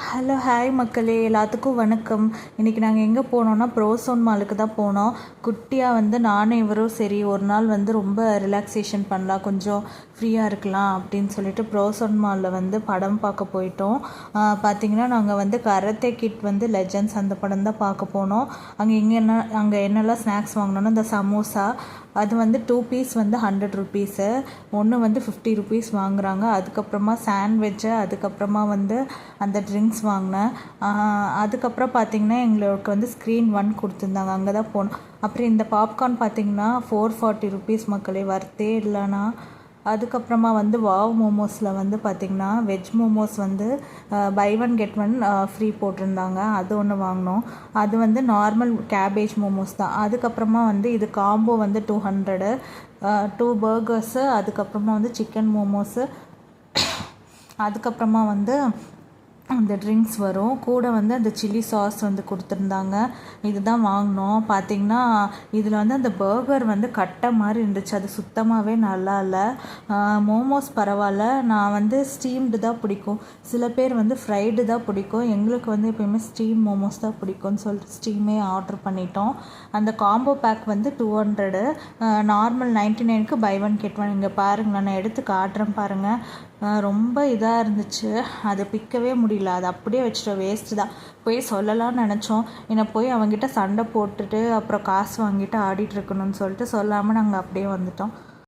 Hello hi மக்களே, எல்லாத்துக்கும் வணக்கம். இன்றைக்கி நாங்கள் எங்கே போனோன்னா ப்ரோசோன் மாலுக்கு தான் போனோம். குட்டியாக நானும் இவரும் சரி ஒரு நாள் ரொம்ப ரிலாக்ஸேஷன் பண்ணலாம், கொஞ்சம் ஃப்ரீயாக இருக்கலாம் அப்படின்னு சொல்லிட்டு ப்ரோசோன் மாலில் படம் பார்க்க போயிட்டோம். பார்த்திங்கன்னா நாங்கள் கராத்தே கிட் லெஜண்ட்ஸ் அந்த படம் தான் பார்க்க போனோம். அங்கே என்னெல்லாம் ஸ்நாக்ஸ் வாங்கினோன்னா இந்த சமோசா அது 2 பீஸ் 100 ருபீஸு, ஒன்று 50 ருபீஸ் வாங்குகிறாங்க. அதுக்கப்புறமா சாண்ட்விட்சு, அதுக்கப்புறமா அந்த ட்ரிங்க்ஸ் வாங்கினேன். அதுக்கப்புறம் பார்த்திங்கன்னா எங்களுக்கு ஸ்க்ரீன் 1 கொடுத்துருந்தாங்க, அங்கே தான் போனோம். அப்புறம் இந்த பாப்கார்ன் பார்த்திங்கன்னா 440 ருபீஸ் மக்களே, வர்த்தே இல்லைனா. அதுக்கப்புறமா வாவ் மோமோஸில் பார்த்திங்கன்னா veg momos buy 1 get 1 free போட்டிருந்தாங்க, அது ஒன்று வாங்கினோம். அது நார்மல் கேபேஜ் மோமோஸ் தான். அதுக்கப்புறமா இது காம்போ 200, 2 பர்கர்ஸு, அதுக்கப்புறமா சிக்கன் மோமோஸு, அதுக்கப்புறமா அந்த ட்ரிங்க்ஸ் வரும் கூட அந்த சில்லி சாஸ் கொடுத்துருந்தாங்க. இதுதான் வாங்கினோம். பார்த்திங்கன்னா இதில் அந்த பர்கர் கட்டை மாதிரி இருந்துச்சு, அது சுத்தமாகவே நல்லா இல்லை. மோமோஸ் பரவாயில்ல, நான் ஸ்டீம்டு தான் பிடிக்கும், சில பேர் ஃப்ரைடு தான் பிடிக்கும். எங்களுக்கு எப்போயுமே ஸ்டீம் மோமோஸ் தான் பிடிக்கும்னு சொல்லிட்டு ஸ்டீமே ஆர்டர் பண்ணிட்டோம். அந்த காம்போ பேக் 200, நார்மல் 99க்கு பை 1 கெட் 1. இங்கே பாருங்களேன், நான் எடுத்து காட்டுறேன் பாருங்கள். ரொம்ப இதாக இருந்துச்சு, அதை பிக்கவே முடியல, அதை அப்படியே வச்சுட்டோம், வேஸ்ட்டு தான். போய் சொல்லலாம்னு நினச்சோம், என்னை போய் அவங்ககிட்ட சண்டை போட்டுட்டு அப்புறம் காசு வாங்கிட்டு ஆடிட்டுருக்கணும்னு சொல்லிட்டு சொல்லாமல் நாங்கள் அப்படியே வந்துட்டோம்.